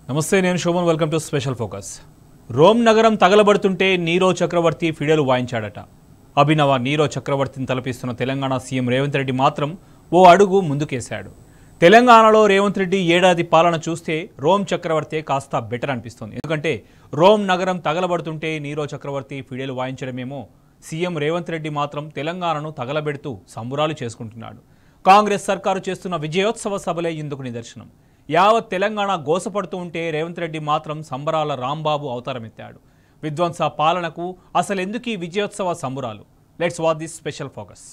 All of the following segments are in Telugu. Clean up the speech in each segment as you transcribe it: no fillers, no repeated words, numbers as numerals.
నమస్తే, నేను Shobhan. Welcome to special focus. Rome నగరం తగలబడుతుంటే నీరో చక్రవర్తి ఫిడేలు వాయించాడట. అభినవ నీరో చక్రవర్తిని తలపిస్తున్న తెలంగాణ సీఎం రేవంత్ రెడ్డి మాత్రం ఓ అడుగు ముందుకేశాడు. తెలంగాణలో రేవంత్ రెడ్డి ఏడాది పాలన చూస్తే రోమ్ చక్రవర్తి కాస్త బెటర్ అనిపిస్తుంది. ఎందుకంటే రోమ్ నగరం తగలబడుతుంటే నీరో చక్రవర్తి ఫిడేలు వాయించడమేమో, సీఎం రేవంత్ రెడ్డి మాత్రం తెలంగాణను తగలబెడుతూ సంబురాలు చేసుకుంటున్నాడు. కాంగ్రెస్ సర్కారు చేస్తున్న విజయోత్సవ సభలే ఇందుకు నిదర్శనం. యావత్ తెలంగాణ గోసపడుతూ ఉంటే రేవంత్ రెడ్డి మాత్రం సంబరాల రాంబాబు అవతారమెత్తాడు. విధ్వంస పాలనకు అసలెందుకు ఈ విజయోత్సవ సంబురాలు? Let's watch this special focus.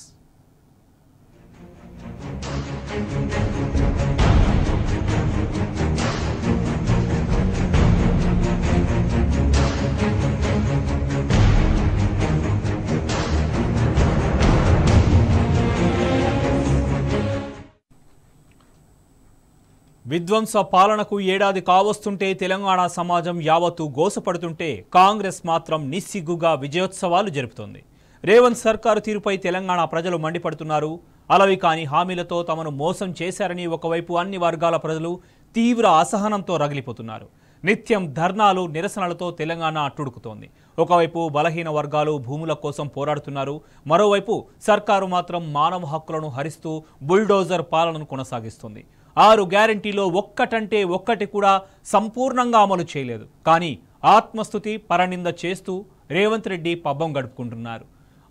విధ్వంస పాలనకు ఏడాది కావస్తుంటే తెలంగాణ సమాజం యావత్తు గోసపడుతుంటే కాంగ్రెస్ మాత్రం నిస్సిగ్గుగా విజయోత్సవాలు జరుపుతోంది. రేవంత్ సర్కారు తీరుపై తెలంగాణ ప్రజలు మండిపడుతున్నారు. అలవి కాని హామీలతో తమను మోసం చేశారని ఒకవైపు అన్ని వర్గాల ప్రజలు తీవ్ర అసహనంతో రగిలిపోతున్నారు. నిత్యం ధర్నాలు, నిరసనలతో తెలంగాణ అట్టుడుకుతోంది. ఒకవైపు బలహీన వర్గాలు భూముల కోసం పోరాడుతున్నారు. మరోవైపు సర్కారు మాత్రం మానవ హక్కులను హరిస్తూ బుల్డోజర్ పాలనను కొనసాగిస్తుంది. 6 గ్యారంటీలో ఒక్కటంటే ఒక్కటి కూడా సంపూర్ణంగా అమలు చేయలేదు. కానీ ఆత్మస్తుతి, పరనింద చేస్తూ రేవంత్ రెడ్డి పబ్బం గడుపుకుంటున్నారు.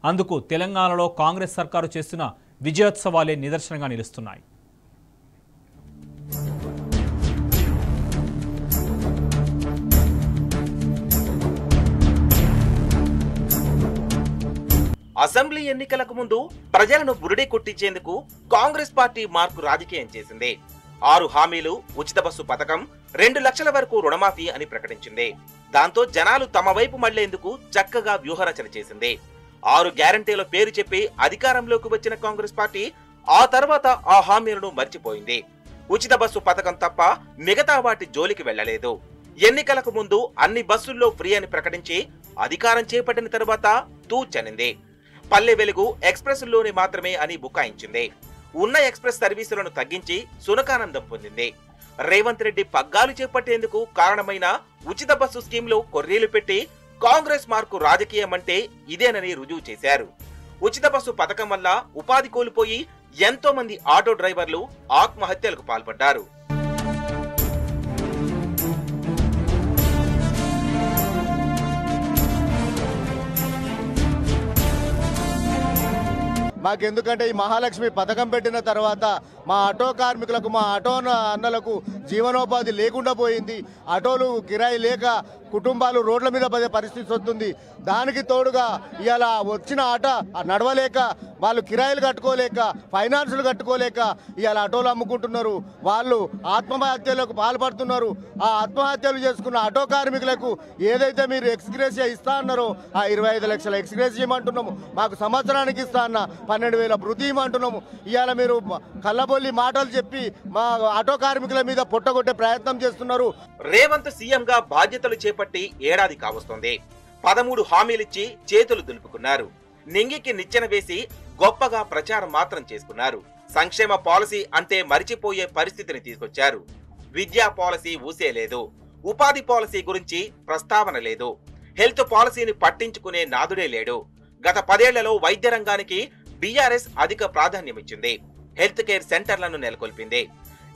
అందుకు తెలంగాణలో కాంగ్రెస్ సర్కారు చేస్తున్న విజయోత్సవాలే నిదర్శనంగా నిలుస్తున్నాయి. అసెంబ్లీ ఎన్నికలకు ముందు ప్రజలను బురిడి కొట్టించేందుకు కాంగ్రెస్ పార్టీ మార్కు రాజకీయం చేసింది. 6 హామీలు, ఉచిత బస్సు పథకం, 2 లక్షల వరకు రుణమాఫీ అని ప్రకటించింది. దాంతో జనాలు తమ వైపు మళ్లేందుకు చక్కగా వ్యూహరచన చేసింది. 6 గ్యారంటీల పేరు చెప్పి అధికారంలోకి వచ్చిన కాంగ్రెస్ పార్టీ ఆ తర్వాత ఆ హామీలను మర్చిపోయింది. ఉచిత బస్సు పథకం తప్ప మిగతా వాటి జోలికి వెళ్లలేదు. ఎన్నికలకు ముందు అన్ని బస్సుల్లో ఫ్రీ అని ప్రకటించి అధికారం చేపట్టిన తర్వాత తూచనింది. పల్లె వెలుగు ఎక్స్ప్రెస్లోనే మాత్రమే అని బుకాయించింది. ఉన్న ఎక్స్ప్రెస్ సర్వీసులను తగ్గించి సునకానందం పొందింది. రేవంత్ రెడ్డి పగ్గాలు చేపట్టేందుకు కారణమైన ఉచిత బస్సు స్కీమ్ లో కొర్రీలు పెట్టి కాంగ్రెస్ మార్కు రాజకీయం అంటే ఇదేనని రుజువు చేశారు. ఉచిత బస్సు పథకం వల్ల ఉపాధి కోల్పోయి ఎంతో మంది ఆటో డ్రైవర్లు ఆత్మహత్యలకు పాల్పడ్డారు. మాకెందుకంటే ఈ మహాలక్ష్మి పథకం పెట్టిన తర్వాత మా ఆటో కార్మికులకు, మా ఆటో అన్నలకు జీవనోపాధి లేకుండా పోయింది. ఆటోలు కిరాయి లేక కుటుంబాలు రోడ్ల మీద పడే పరిస్థితి వస్తుంది. దానికి తోడుగా ఇవాళ వచ్చిన ఆట నడవలేక వాళ్ళు కిరాయిలు కట్టుకోలేక, ఫైనాన్సులు కట్టుకోలేక ఇవాళ ఆటోలు అమ్ముకుంటున్నారు. వాళ్ళు ఆత్మహత్యలకు పాల్పడుతున్నారు. ఆ ఆత్మహత్యలు చేసుకున్న ఆటో కార్మికులకు ఏదైతే మీరు ఎక్స్గ్రేసియా ఇస్తా అన్నారో ఆ 25 లక్షల ఎక్స్గ్రేసియా ఇవ్వమంటున్నాము. మాకు సంవత్సరానికి ఇస్తా అన్న 12,000 భృతి ఇవ్వమంటున్నాము. ఇవాళ మీరు కళ్ళబొల్లి మాటలు చెప్పి మా ఆటో కార్మికుల మీద పొట్టగొట్టే ప్రయత్నం చేస్తున్నారు. రేవంత్ సీఎం గా బాధ్యతలు చేపట్టి ఏడాది కావస్తోంది. 13 హామీలిచ్చి చేతులు దులుపుకున్నారు. నింగికి నిచ్చెన వేసి గొప్పగా ప్రచారం మాత్రం చేసుకున్నారు. సంక్షేమ పాలసీ అంటే మరిచిపోయే పరిస్థితిని తీసుకొచ్చారు. విద్యా పాలసీ ఊసేలేదు. ఉపాధి పాలసీ గురించి ప్రస్తావన లేదు. హెల్త్ పాలసీని పట్టించుకునే నాదుడే లేడు. గత 10 ఏళ్లలో వైద్య రంగానికి బీఆర్ఎస్ అధిక ప్రాధాన్యమిచ్చింది. Health care సెంటర్లను నెలకొల్పింది.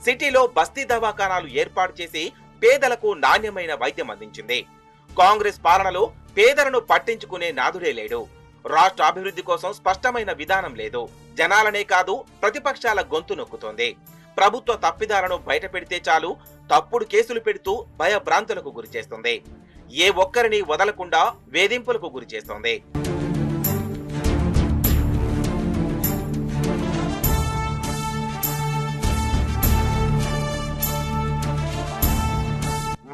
సిటీలో బస్తీ దవాఖానాలు ఏర్పాటు చేసి పేదలకు నాణ్యమైన వైద్యం అందించింది. కాంగ్రెస్ పాలనలో పేదలను పట్టించుకునే నాదుడే లేడు. రాష్ట్ర అభివృద్ధి కోసం స్పష్టమైన విధానం లేదు. జనాలనే కాదు ప్రతిపక్షాల గొంతు నొక్కుతోంది. ప్రభుత్వ తప్పిదాలను బయట పెడితే చాలు తప్పుడు కేసులు పెడుతూ భయభ్రాంతులకు గురి చేస్తుంది. ఏ ఒక్కరిని వదలకుండా వేధింపులకు గురి చేస్తోంది.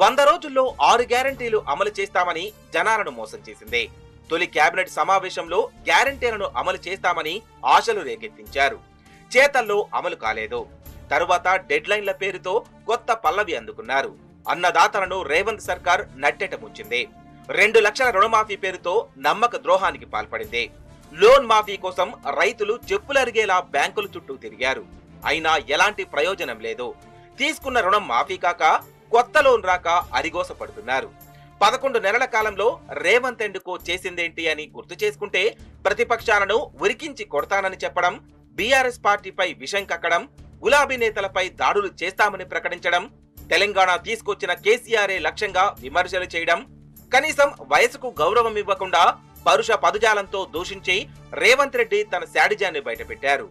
వంద రోజుల్లో 6 గ్యారంటీలు అమలు చేస్తామని జనాలను మోసం చేసింది. తొలి కేబినెట్ సమావేశంలో గ్యారంటీలను అమలు చేస్తామని ఆశలు రేకెత్తించారు. చేతల్లో అమలు కాలేదు. తరువాత డెడ్ లైన్ల పేరుతో కొత్త పల్లవి అందుకున్నారు. అన్నదాతలను రేవంత్ సర్కార్ నట్టెట ముంచింది. 2 లక్షల రుణమాఫీ పేరుతో నమ్మక ద్రోహానికి పాల్పడింది. లోన్ మాఫీ కోసం రైతులు చెప్పులరిగేలా బ్యాంకుల చుట్టూ తిరిగారు. అయినా ఎలాంటి ప్రయోజనం లేదు. తీసుకున్న రుణం మాఫీ కాక కొత్త లోన్ రాక అరిగోస పడుతున్నారు. 11 నెలల కాలంలో రేవంత్ ఎందుకు చేసిందేంటి అని గుర్తు చేసుకుంటే ప్రతిపక్షాలను ఉరికించి కొడతానని చెప్పడం, బీఆర్ఎస్ పార్టీపై విషం కక్కడం, గులాబీ నేతలపై దాడులు చేస్తామని ప్రకటించడం, తెలంగాణ తీసుకొచ్చిన కేసీఆర్ఏ లక్ష్యంగా విమర్శలు చేయడం, కనీసం వయసుకు గౌరవం ఇవ్వకుండా పరుష పదజాలంతో దూషించి రేవంత్ రెడ్డి తన శాడిజాన్ని బయటపెట్టారు.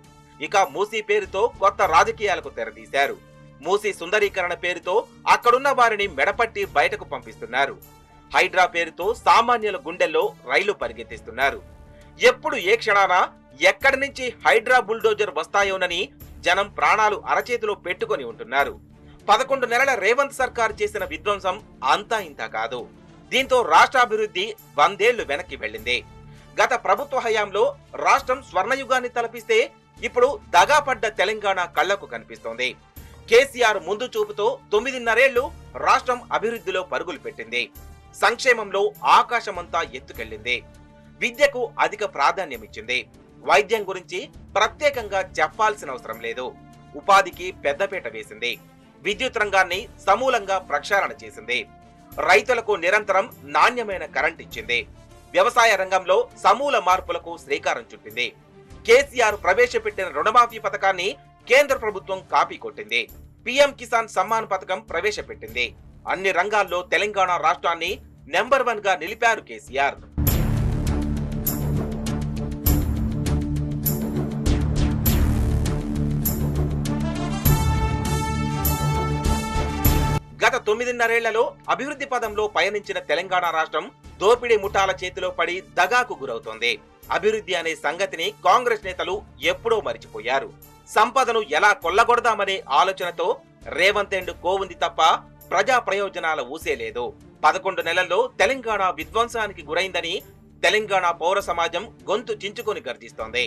ఇక మూసీ పేరుతో కొత్త రాజకీయాలకు తెరతీశారు. మూసీ సుందరీకరణ పేరుతో అక్కడున్న వారిని మెడపట్టి బయటకు పంపిస్తున్నారు. హైడ్రా పేరుతో సామాన్యుల గుండెల్లో రైలు పరిగెత్తిస్తున్నారు. ఎప్పుడు ఏ క్షణాన ఎక్కడి నుంచి హైడ్రా బుల్డోజర్ వస్తాయోనని జనం ప్రాణాలు అరచేతిలో పెట్టుకొని ఉంటున్నారు. 11 నెలల రేవంత్ సర్కార్ చేసిన విధ్వంసం అంతా ఇంత కాదు. దీంతో రాష్ట్రాభివృద్ధి 100 ఏళ్లు వెనక్కి వెళ్ళింది. గత ప్రభుత్వ హయాంలో రాష్ట్రం స్వర్ణయుగాన్ని తలపిస్తే ఇప్పుడు దగాపడ్డ తెలంగాణ కళ్లకు కనిపిస్తోంది. కేసీఆర్ ముందు చూపుతో 9.5 ఏళ్లు రాష్ట్రం అభివృద్ధిలో పరుగులు పెట్టింది. సంక్షేమంలో ఆకాశమంతా ఎత్తుకెళ్లింది. విద్యకు అధిక ప్రాధాన్యమిచ్చింది. వైద్యం గురించి ప్రత్యేకంగా చెప్పాల్సిన అవసరం లేదు. ఉపాధికి పెద్దపీట వేసింది. విద్యుత్ రంగాన్ని సమూలంగా ప్రక్షాళన చేసింది. రైతులకు నిరంతరం నాణ్యమైన కరెంట్ ఇచ్చింది. వ్యవసాయ రంగంలో సమూల మార్పులకు శ్రీకారం చుట్టింది. కేసీఆర్ ప్రవేశపెట్టిన రుణమాఫీ పథకాన్ని కేంద్ర ప్రభుత్వం కాపీ కొట్టింది. పీఎం కిసాన్ సమ్మాన్ పథకం ప్రవేశపెట్టింది. అన్ని రంగాల్లో తెలంగాణ రాష్ట్రాన్ని నెంబర్ 1 గా నిలిపారు కేసీఆర్. గత 9.5 ఏళ్లలో అభివృద్ధి పదంలో పయనించిన తెలంగాణ రాష్ట్రం దోపిడీ ముఠాల చేతిలో పడి దగాకు గురవుతోంది. అభివృద్ధి అనే సంగతిని కాంగ్రెస్ నేతలు ఎప్పుడో మరిచిపోయారు. సంపదను ఎలా కొల్లగొడదామనే ఆలోచనతో రేవంత్ ఎండ్ కోవుంది తప్ప ప్రజా ప్రయోజనాల ఊసే లేదు. 11 నెలల్లో తెలంగాణ విధ్వంసానికి గురైందని తెలంగాణ పౌర సమాజం గొంతు చించుకొని గర్జిస్తోంది.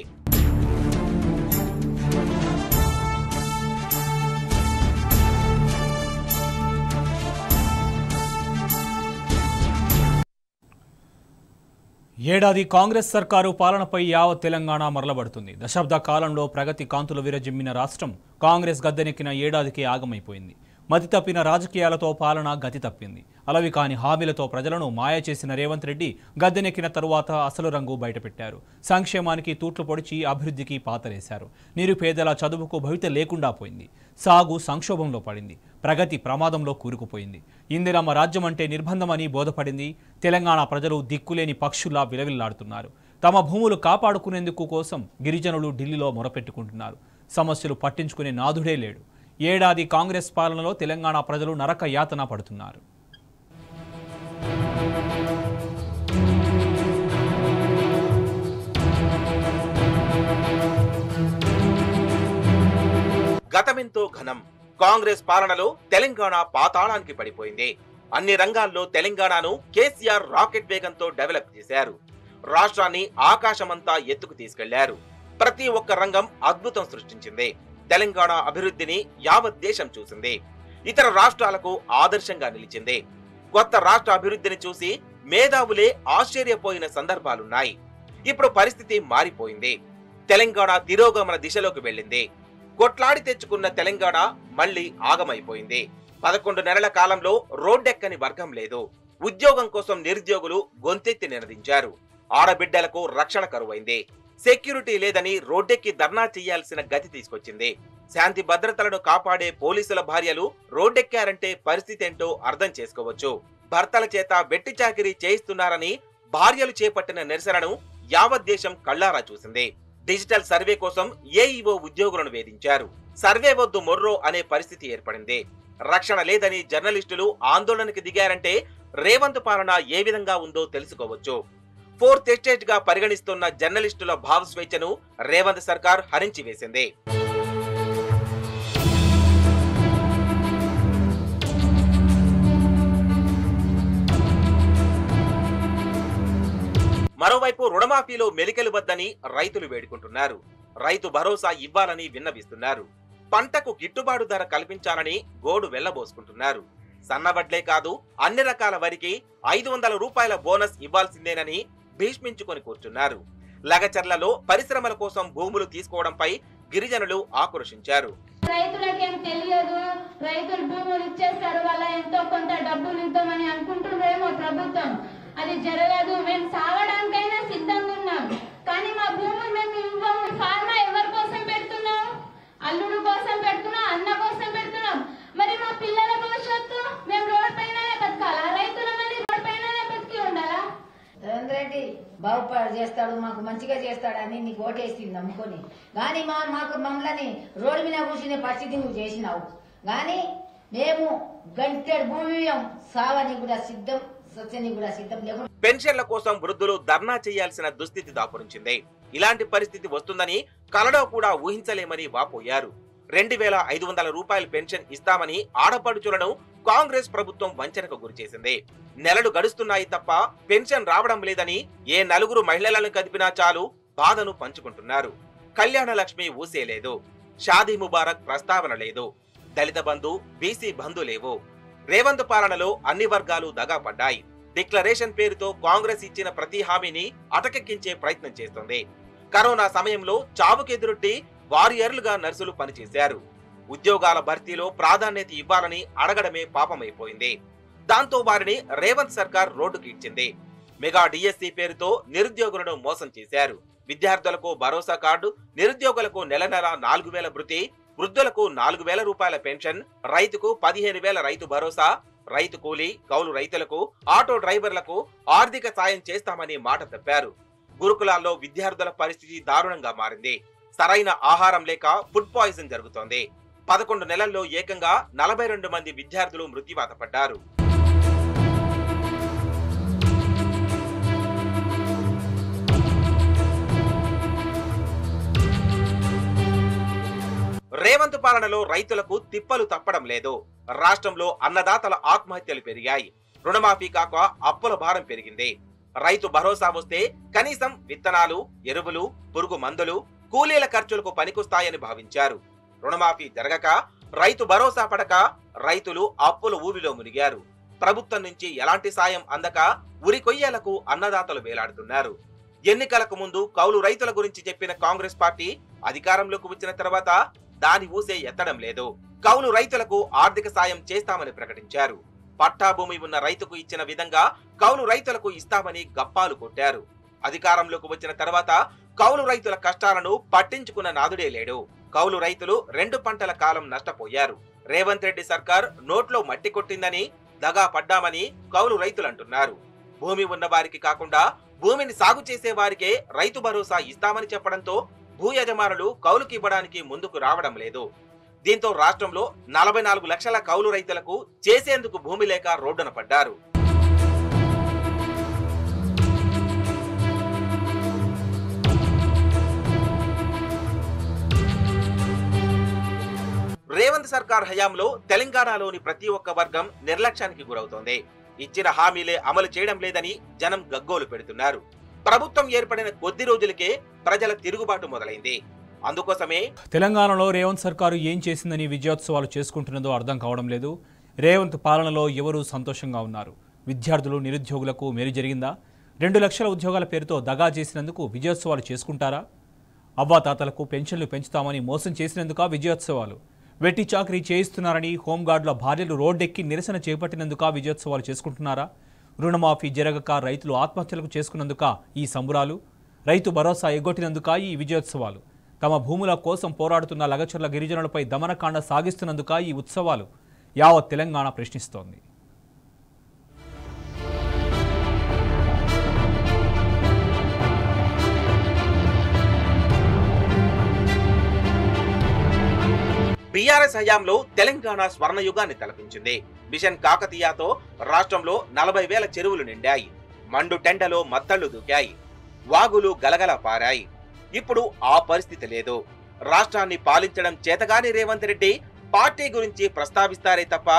ఏడాది కాంగ్రెస్ సర్కారు పాలనపై యావత్ తెలంగాణ మరలబడుతుంది. దశాబ్ద కాలంలో ప్రగతి కాంతులు విరజిమ్మిన రాష్ట్రం కాంగ్రెస్ గద్దెనెక్కిన ఏడాదికే ఆగమైపోయింది. మతి తప్పిన రాజకీయాలతో పాలన గతి తప్పింది. అలవి కాని హామీలతో ప్రజలను మాయ చేసిన రేవంత్ రెడ్డి గద్దెనెక్కిన తరువాత అసలు రంగు బయటపెట్టారు. సంక్షేమానికి తూట్లు పొడిచి అభివృద్ధికి పాతరేశారు. నిరుపేదల చదువుకు భవిత లేకుండా పోయింది. సాగు సంక్షోభంలో పడింది. ప్రగతి ప్రమాదంలో కూరుకుపోయింది. ఇందిరమ్మ రాజ్యం అంటే నిర్బంధమని బోధపడింది. తెలంగాణ ప్రజలు దిక్కులేని పక్షుల్లా విలవిల్లాడుతున్నారు. తమ భూములు కాపాడుకునేందుకు కోసం గిరిజనులు ఢిల్లీలో మొరపెట్టుకుంటున్నారు. సమస్యలు పట్టించుకునే నాథుడే లేడు. ఏడాది కాంగ్రెస్ పాలనలో తెలంగాణ ప్రజలు నరక యాతన పడుతున్నారు. గతమెంతో ఘనం. కాంగ్రెస్ పాలనలో తెలంగాణ పాతాళానికి పడిపోయింది. అన్ని రంగాల్లో తెలంగాణను కేసీఆర్ రాకెట్ వేగంతో డెవలప్ చేశారు. రాష్ట్రాన్ని ఆకాశమంతా ఎత్తుకు తీసుకెళ్లారు. ప్రతి ఒక్క రంగం అద్భుతం సృష్టించింది. తెలంగాణ అభివృద్ధిని యావత్ దేశం చూసింది. ఇతర రాష్ట్రాలకు ఆదర్శంగా నిలిచింది. కొత్త రాష్ట్ర అభివృద్ధిని చూసి మేధావులే ఆశ్చర్యపోయిన సందర్భాలున్నాయి. ఇప్పుడు పరిస్థితి మారిపోయింది. తెలంగాణ తిరోగమన దిశలోకి వెళ్ళింది. కొట్లాడి తెచ్చుకున్న తెలంగాణ మళ్లీ ఆగమైపోయింది. 11 నెలల కాలంలో రోడ్డెక్కని వర్గం లేదు. ఉద్యోగం కోసం నిరుద్యోగులు గొంతెత్తి నినదించారు. ఆడబిడ్డలకు రక్షణ కరువైంది. సెక్యూరిటీ లేదని రోడ్డెక్కి ధర్నా చేయాల్సిన గతి తీసుకొచ్చింది. శాంతి భద్రతలను కాపాడే పోలీసుల భార్యలు రోడ్డెక్కారంటే పరిస్థితి ఏంటో అర్థం చేసుకోవచ్చు. భర్తల చేత వెట్టి చాకిరీ చేయిస్తున్నారని భార్యలు చేపట్టిన నిరసనను యావత్ దేశం కళ్లారా చూసింది. డిజిటల్ సర్వే కోసం ఏఈఓ ఉద్యోగులను వేధించారు. సర్వే వద్దు మొర్రో అనే పరిస్థితి ఏర్పడింది. రక్షణ లేదని జర్నలిస్టులు ఆందోళనకు దిగారంటే రేవంత్ పాలన ఏ విధంగా ఉందో తెలుసుకోవచ్చు. 4th ఎస్టేట్ గా పరిగణిస్తున్న జర్నలిస్టుల భావస్వేచ్ఛను రేవంత్ సర్కార్ హరించి వేసింది. మరోవైపు రుణమాఫీలో మెలికలు వద్దని రైతులు వేడుకుంటున్నారు. రైతు భరోసా ఇవ్వాలని విన్నవిస్తున్నారు. పంటకు గిట్టుబాటు ధర కల్పించాలని గోడు వెళ్లబోసుకుంటున్నారు. సన్నవడ్లే కాదు అన్ని రకాల వరికి 500 రూపాయల బోనస్ ఇవ్వాల్సిందేనని భీష్మించుకొని కూర్చున్నారు. లగచర్లలో పరిశ్రమల కోసం భూములు తీసుకోవడంపై గిరిజనులు ఆక్రోశించారు. రైతులకేం తెలియదు, రైతులు భూములు ఇచ్చేస్తారు, వాళ్ళ ఎంతో కొంత డబ్బులు ఇద్దామని అనుకుంటున్నారేమో ప్రభుత్వం. అది జరగదు. మేము సాగడానికైనా సిద్ధంగా ఉన్నాం, కానీ మా భూములు మేము ఇవ్వము. ఫార్మా ఎవరి కోసం పెడుతున్నాం? అల్లుడు కోసం పెడుతున్నాం, అన్న కోసం పెడుతున్నాం. మరి మా పిల్లల భవిష్యత్తు మేము రోడ్ పైననే బతకాలా? రైతుల మంది రోడ్ పైననే బతికి ఉండాలా? రేవంత్ రెడ్డి బాగుపడ చేస్తాడు, మాకు మంచిగా చేస్తాడని నీకు ఓటేసింది నమ్ముకొని, కానీ మాకు మమ్మల్ని రోడ్డు మీద కూర్చునే పరిస్థితి నువ్వు చేసినావు. కానీ మేము గంటెడు భూమి సావని కూడా సిద్ధం, సత్యని కూడా సిద్ధం లేకుండా. పెన్షన్ల కోసం వృద్ధులు ధర్నా చేయాల్సిన దుస్థితి దాపురించింది. ఇలాంటి పరిస్థితి వస్తుందని కలలో కూడా ఊహించలేమని వాపోయారు. 2500 రూపాయల పెన్షన్ ఇస్తామని ఆడపడుచులను కాంగ్రెస్ ప్రభుత్వం వంచనకు గురిచేసింది. నెలలు గడుస్తున్నాయి తప్ప పెన్షన్ రావడం లేదని ఏ నలుగురు మహిళలను కదిపినా చాలు బాధను పంచుకుంటున్నారు. కళ్యాణ లక్ష్మి ఊసేలేదు, షాదీ ముబారక్ ప్రస్తావన లేదు, దళిత బంధు, బీసీ బంధు లేవు. రేవంత్ పాలనలో అన్ని వర్గాలు దగా పడ్డాయి. డిక్లరేషన్ పేరుతో కాంగ్రెస్ ఇచ్చిన ప్రతి హామీని అటకెక్కించే ప్రయత్నం చేస్తోంది. కరోనా సమయంలో చావుకెదురొట్టి వారియర్లుగా నర్సులు పనిచేశారు. ఉద్యోగాల భర్తీలో ప్రాధాన్యత ఇవ్వాలని అడగడమే పాపమైపోయింది. దాంతో వారిని రేవంత్ సర్కార్ రోడ్డుకి ఇచ్చింది. మెగా డిఎస్సి పేరుతో నిరుద్యోగులను మోసం చేశారు. విద్యార్థులకు భరోసా కార్డు, నిరుద్యోగులకు నెల 4000 భృతి, వృద్ధులకు 4000 రూపాయల పెన్షన్, రైతుకు 15000 రైతు భరోసా, రైతు కూలీ, కౌలు రైతులకు, ఆటో డ్రైవర్లకు ఆర్థిక సాయం చేస్తామని మాట తప్పారు. గురుకులాల్లో విద్యార్థుల పరిస్థితి దారుణంగా మారింది. సరైన ఆహారం లేక ఫుడ్ పాయిజన్ జరుగుతోంది. 11 నెలల్లో ఏకంగా 42 మంది విద్యార్థులు మృత్యువాత పడ్డారు. రేవంత్ పాలనలో రైతులకు తిప్పలు తప్పడం లేదు. రాష్ట్రంలో అన్నదాతల ఆత్మహత్యలు పెరిగాయి. రుణమాఫీ కాక అప్పుల భారం పెరిగింది. రైతు భరోసా వస్తే కనీసం విత్తనాలు, ఎరువులు, పురుగు మందులు, కూలీల ఖర్చులకు పనికొస్తాయని భావించారు. రుణమాఫీ జరగక, రైతు భరోసా పడక రైతులు అప్పుల ఊబిలో మునిగారు. ప్రభుత్వం నుంచి ఎలాంటి సాయం అందక ఉరికొయ్యలకు అన్నదాతలు వేలాడుతున్నారు. ఎన్నికలకు ముందు కౌలు రైతుల గురించి చెప్పిన కాంగ్రెస్ పార్టీ అధికారంలోకి వచ్చిన తర్వాత దాని ఊసే ఎత్తడం లేదు. కౌలు రైతులకు ఆర్థిక సాయం చేస్తామని ప్రకటించారు. పట్టా భూమి ఉన్న రైతుకు ఇచ్చిన విధంగా కౌలు రైతులకు ఇస్తామని గప్పాలు కొట్టారు. అధికారంలోకి వచ్చిన తర్వాత కౌలు రైతుల కష్టాలను పట్టించుకున్న నాదుడే లేడు. కౌలు రైతులు 2 పంటల కాలం నష్టపోయారు. రేవంత్ రెడ్డి సర్కార్ నోట్లో మట్టి కొట్టిందని, దగా పడ్డామని కౌలు రైతులు అంటున్నారు. భూమి ఉన్న వారికి కాకుండా భూమిని సాగు చేసే వారికే రైతు భరోసా ఇస్తామని చెప్పడంతో భూ యజమానులు కౌలుకి ఇవ్వడానికి ముందుకు రావడం లేదు. దీంతో రాష్ట్రంలో 44 లక్షల కౌలు రైతులకు చేసేందుకు భూమి లేక రోడ్డున పడ్డారు. రేవంత్ సర్కార్ హయాంలో తెలంగాణలోని ప్రతి ఒక్క వర్గం నిర్లక్ష్యానికి గురవుతోంది. ఇచ్చిన హామీలే అమలు చేయడం లేదని జనం గగ్గోలు పెడుతున్నారు. ప్రభుత్వం ఏర్పడిన కొద్ది రోజులకే ప్రజల తిరుగుబాటు మొదలైంది. అందుకోసమే తెలంగాణలో రేవంత్ సర్కారు ఏం చేసిందని విజయోత్సవాలు చేసుకుంటున్నదో అర్థం కావడం లేదు. రేవంత్ పాలనలో ఎవరూ సంతోషంగా ఉన్నారు? విద్యార్థులు, నిరుద్యోగులకు మేలు జరిగిందా? 2 లక్షల ఉద్యోగాల పేరుతో దగా చేసినందుకు విజయోత్సవాలు చేసుకుంటారా? అవ్వాతాతలకు పెన్షన్లు పెంచుతామని మోసం చేసినందుక విజయోత్సవాలు? వెట్టి చాకరీ చేయిస్తున్నారని హోంగార్డుల భార్యలు రోడ్డెక్కి నిరసన చేపట్టినందుక విజయోత్సవాలు చేసుకుంటున్నారా? రుణమాఫీ జరగక రైతులు ఆత్మహత్యలకు చేసుకున్నందుక ఈ సంబురాలు? రైతు భరోసా ఎగ్గొట్టినందుక ఈ విజయోత్సవాలు? తమ భూముల కోసం పోరాడుతున్న లగచర్ల గిరిజనులపై దమనకాండ సాగిస్తున్నందుక ఈ ఉత్సవాలు? యావత్ తెలంగాణ ప్రశ్నిస్తోంది. బీఆర్ఎస్ హయాంలో తెలంగాణ స్వర్ణయుగాన్ని తలపించింది. మిషన్ కాకతీయతో రాష్ట్రంలో 40,000 చెరువులు నిండాయి. మండు టెండలో మత్తళ్లు దూకాయి. వాగులు గలగల పారాయి. ఇప్పుడు ఆ పరిస్థితి లేదు. రాష్ట్రాన్ని పాలించడం చేతగాని రేవంత్ రెడ్డి పార్టీ గురించి ప్రస్తావిస్తారే తప్ప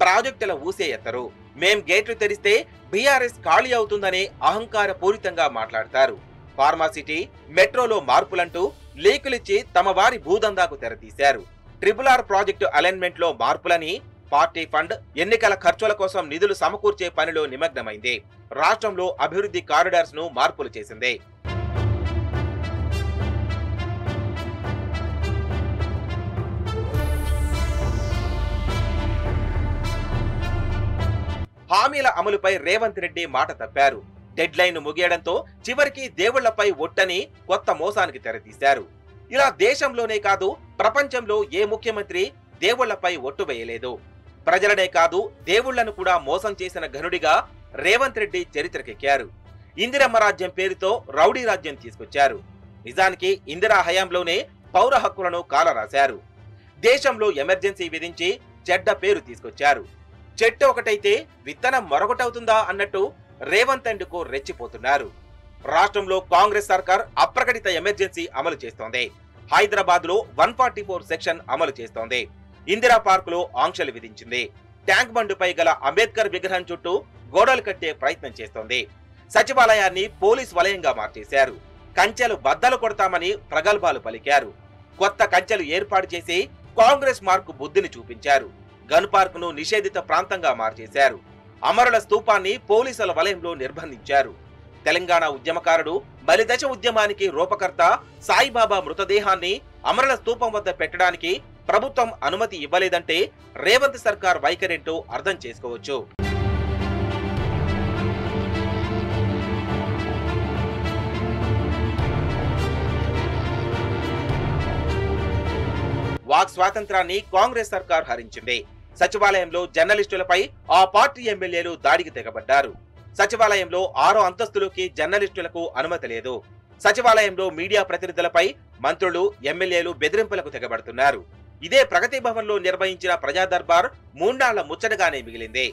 ప్రాజెక్టుల ఊసే ఎత్తరు. మేం గేట్లు తెరిస్తే బీఆర్ఎస్ ఖాళీ అవుతుందనే అహంకార పూరితంగా మాట్లాడతారు. ఫార్మాసిటీ, మెట్రోలో మార్పులంటూ లీకులిచ్చి తమ వారి భూదందాకు తెరతీశారు. RRR ప్రాజెక్టు అలైన్మెంట్ లో మార్పులని, పార్టీ ఫండ్, ఎన్నికల ఖర్చుల కోసం నిధులు సమకూర్చే పనిలో నిమగ్నమైంది. రాష్ట్రంలో అభివృద్ధి కారిడార్స్ ను మార్పులు చేసింది. హామీల అమలుపై రేవంత్ రెడ్డి మాట తప్పారు. డెడ్ లైన్ ముగియడంతో చివరికి దేవుళ్లపై ఒట్టని కొత్త మోసానికి తెరతీశారు. ఇలా దేశంలోనే కాదు ప్రపంచంలో ఏ ముఖ్యమంత్రి దేవుళ్లపై ఒట్టు వేయలేదు. ప్రజలనే కాదు దేవుళ్లను కూడా మోసం చేసిన ఘనుడిగా రేవంత్ రెడ్డి చరిత్రకెక్కారు. ఇందిరమ్మ రాజ్యం పేరుతో రౌడీ రాజ్యం తీసుకొచ్చారు. నిజానికి ఇందిరా హయాంలోనే పౌర హక్కులను కాలరాశారు. దేశంలో ఎమర్జెన్సీ విధించి చెడ్డ పేరు తీసుకొచ్చారు. చెట్టు ఒకటైతే విత్తనం మరొకటవుతుందా అన్నట్టు రేవంత్ అండ్కు రెచ్చిపోతున్నారు. రాష్ట్రంలో కాంగ్రెస్ సర్కార్ అప్రకటిత ఎమర్జెన్సీ అమలు చేస్తోంది. హైదరాబాద్ లో 144 సెక్షన్ అమలు చేస్తోంది. ఇందిరా పార్క్ లో ఆంక్షలు విధించింది. ట్యాంక్ బండుపై గల అంబేద్కర్ విగ్రహం చుట్టూ గోడలు కట్టే ప్రయత్నం చేస్తోంది. సచివాలయాన్ని పోలీస్ వలయంగా మార్చేశారు. కంచెలు బద్దలు కొడతామని ప్రగల్భాలు పలికారు. కొత్త కంచెలు ఏర్పాటు చేసి కాంగ్రెస్ మార్కు బుద్ధిని చూపించారు. గన్ పార్క్ ను నిషేధిత ప్రాంతంగా మార్చేశారు. అమరుల స్తూపాన్ని పోలీసుల వలయంలో నిర్బంధించారు. తెలంగాణ ఉద్యమకారుడు బలిదశ ఉద్యమానికి రూపకర్త సాయిబాబా మృతదేహాన్ని అమరుల స్తూపం వద్ద పెట్టడానికి ప్రభుత్వం అనుమతి ఇవ్వలేదంటే రేవంత్ సర్కార్ వైఖరేంటో అర్థం చేసుకోవచ్చు. వాక్ స్వాతంత్రాన్ని కాంగ్రెస్ సర్కార్ హరించింది. సచివాలయంలో జర్నలిస్టులపై ఆ పార్టీ ఎమ్మెల్యేలు దాడికి తెగబడ్డారు. సచివాలయంలో 6వ అంతస్తులోకి జర్నలిస్టులకు అనుమతి లేదు. సచివాలయంలో మీడియా ప్రతినిధులపై మంత్రులు, ఎమ్మెల్యేలు బెదిరింపులకు తెగబడుతున్నారు. ఇదే ప్రగతి భవన్ లో నిర్వహించిన ప్రజా దర్బార్ 3 నాళ్ల ముచ్చటగానే మిగిలింది.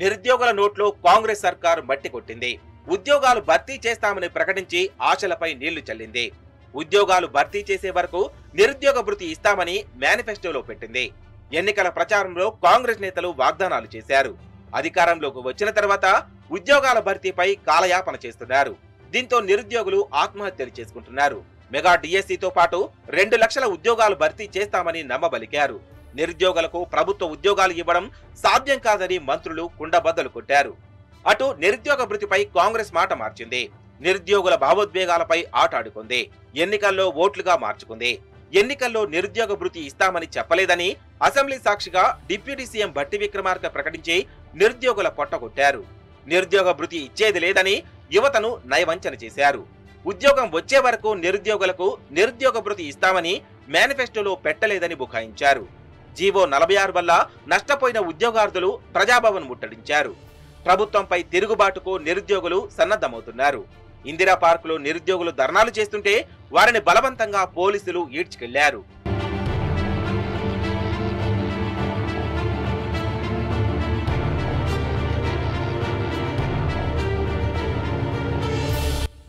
నిరుద్యోగుల నోట్లో కాంగ్రెస్ సర్కార్ మట్టి కొట్టింది. ఉద్యోగాలు భర్తీ చేస్తామని ప్రకటించి ఆశలపై నీళ్లు చల్లింది. ఉద్యోగాలు భర్తీ చేసే వరకు నిరుద్యోగ భృతి ఇస్తామని మేనిఫెస్టోలో పెట్టింది. ఎన్నికల ప్రచారంలో కాంగ్రెస్ నేతలు వాగ్దానాలు చేశారు. అధికారంలోకి వచ్చిన తర్వాత ఉద్యోగాల భర్తీపై కాలయాపన చేస్తున్నారు. దీంతో నిరుద్యోగులు ఆత్మహత్యలు చేసుకుంటున్నారు. మెగా డిఎస్సితో పాటు 2 లక్షల ఉద్యోగాలు భర్తీ చేస్తామని నమ్మబలికారు. నిరుద్యోగులకు ప్రభుత్వ ఉద్యోగాలు ఇవ్వడం సాధ్యం కాదని మంత్రులు కుండబద్దలు కొట్టారు. అటు నిరుద్యోగ భృతిపై కాంగ్రెస్ మాట మార్చింది. నిరుద్యోగుల భావోద్వేగాలపై ఆటాడుకుంది. ఎన్నికల్లో ఓట్లుగా మార్చుకుంది. ఎన్నికల్లో నిరుద్యోగ భృతి ఇస్తామని చెప్పలేదని అసెంబ్లీ సాక్షిగా డిప్యూటీ సీఎం భట్టి విక్రమార్క ప్రకటించి నిరుద్యోగుల పొట్టగొట్టారు. నిరుద్యోగ భృతి ఇచ్చేది లేదని యువతను నయవంచన చేశారు. ఉద్యోగం వచ్చే వరకు నిరుద్యోగులకు నిరుద్యోగ భృతి ఇస్తామని మేనిఫెస్టోలో పెట్టలేదని బుకాయించారు. జీవో 46 వల్ల నష్టపోయిన ఉద్యోగార్థులు ప్రజాభవన్ ముట్టడించారు. ప్రభుత్వంపై తిరుగుబాటుకు నిరుద్యోగులు సన్నద్ధమవుతున్నారు. ఇందిరా పార్క్ లో నిరుద్యోగులు ధర్నాలు చేస్తుంటే వారిని బలవంతంగా పోలీసులు ఈడ్చుకెళ్లారు.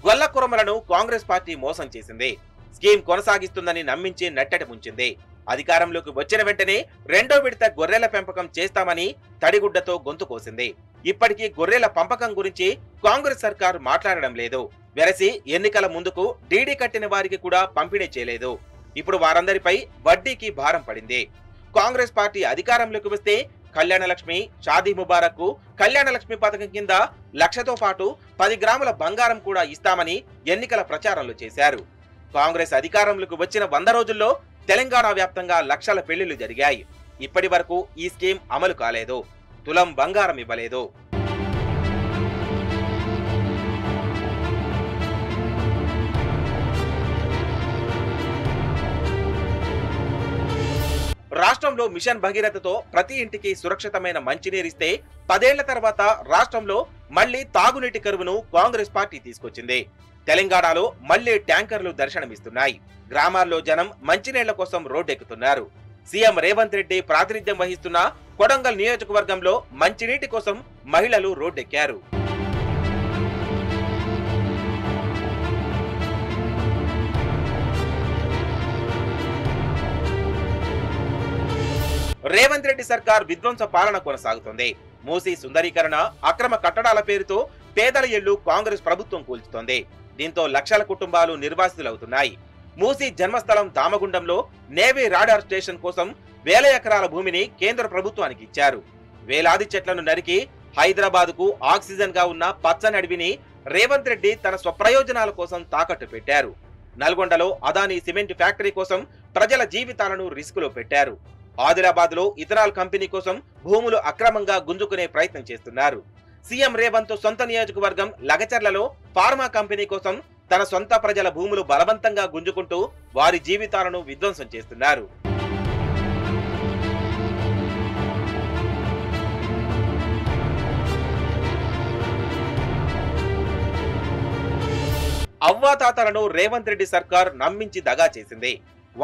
గొల్లకురమలను కాంగ్రెస్ పార్టీ మోసం చేసింది. స్కీమ్ కొనసాగిస్తుందని నమ్మించి నట్టడి ముంచింది. అధికారంలోకి వచ్చిన వెంటనే 2వ విడత గొర్రెల పెంపకం చేస్తామని తడిగుడ్డతో గొంతు కోసింది. ఇప్పటికీ గొర్రెల పంపకం గురించి కాంగ్రెస్ సర్కార్ మాట్లాడడం లేదు. వెరసి ఎన్నికల ముందుకు డీడీ కట్టిన వారికి కూడా పంపిణీ చేయలేదు. ఇప్పుడు వారందరిపై వడ్డీకి భారం పడింది. కాంగ్రెస్ పార్టీ అధికారంలోకి వస్తే కళ్యాణ లక్ష్మి, షాదీ ముబారక్, కళ్యాణ లక్ష్మి పథకం కింద 1 లక్షతో పాటు 10 గ్రాముల బంగారం కూడా ఇస్తామని ఎన్నికల ప్రచారంలో చేశారు. కాంగ్రెస్ అధికారంలోకి వచ్చిన 100 రోజుల్లో తెలంగాణ వ్యాప్తంగా లక్షల పెళ్లిళ్లు జరిగాయి. ఇప్పటి వరకు ఈ స్కీమ్ అమలు కాలేదు. తులం బంగారం ఇవ్వలేదు. రాష్ట్రంలో మిషన్ భగీరథతో ప్రతి ఇంటికి సురక్షితమైన మంచినీరిస్తే 10 ఏళ్ల తర్వాత రాష్ట్రంలో మళ్లీ తాగునీటి కరువును కాంగ్రెస్ పార్టీ తీసుకొచ్చింది. తెలంగాణలో మళ్లీ ట్యాంకర్లు దర్శనమిస్తున్నాయి. గ్రామాల్లో జనం మంచినీళ్ల కోసం రోడ్డెక్కుతున్నారు. సీఎం రేవంత్ రెడ్డి ప్రాతినిధ్యం వహిస్తున్న కొడంగల్ నియోజకవర్గంలో మంచినీటి కోసం మహిళలు రోడ్డెక్కారు. రేవంత్ రెడ్డి సర్కార్ విధ్వంస పాలన కొనసాగుతోంది. మూసీ సుందరీకరణ, అక్రమ కట్టడాల పేరుతో పేదల ఇళ్లు కాంగ్రెస్ ప్రభుత్వం కూల్చుతోంది. దీంతో లక్షల కుటుంబాలు నిర్వాసితులవుతున్నాయి. మూసీ జన్మస్థలం దామగుండంలో నేవీ రాడార్ స్టేషన్ కోసం 1000 ఎకరాల భూమిని కేంద్ర ప్రభుత్వానికి ఇచ్చారు. వేలాది చెట్లను నరికి హైదరాబాద్ కు ఆక్సిజన్ గా ఉన్న పచ్చని అడవిని రేవంత్ రెడ్డి తన స్వప్రయోజనాల కోసం తాకట్టు పెట్టారు. నల్గొండలో అదానీ సిమెంట్ ఫ్యాక్టరీ కోసం ప్రజల జీవితాలను రిస్కులో పెట్టారు. ఆదిలాబాద్ లో ఇథనాల్ కంపెనీ కోసం భూములు అక్రమంగా గుంజుకునే ప్రయత్నం చేస్తున్నారు. సీఎం రేవంత్ సొంత నియోజకవర్గం లగచర్లలో ఫార్మా కంపెనీ కోసం తన సొంత ప్రజల భూములు బలవంతంగా గుంజుకుంటూ వారి జీవితాలను విధ్వంసం చేస్తున్నారు. అవ్వాతాతలను రేవంత్ రెడ్డి సర్కార్ నమ్మించి దగా చేసింది.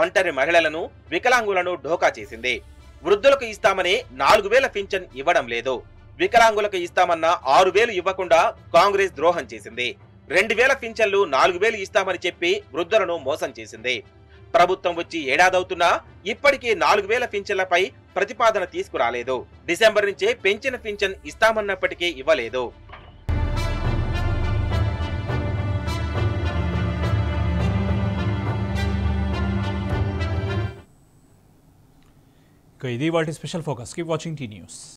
ఒంటరి మహిళలను, వికలాంగులను ఢోకా చేసింది. వృద్ధులకు ఇస్తామని 4000 పింఛన్ ఇవ్వడం లేదు. వికలాంగులకు ఇస్తామన్న 6000 ఇవ్వకుండా కాంగ్రెస్ ద్రోహం చేసింది. 2000 పింఛన్లు 4000 ఇస్తామని చెప్పి వృద్ధులను మోసం చేసింది. ప్రభుత్వం వచ్చి ఏడాదవుతున్నా ఇప్పటికీ 4000 పింఛన్లపై ప్రతిపాదన తీసుకురాలేదు. డిసెంబర్ నుంచే పెంచిన పింఛన్ ఇస్తామన్నప్పటికీ ఇవ్వలేదు. ఇది వాటి special focus. Keep watching tea news.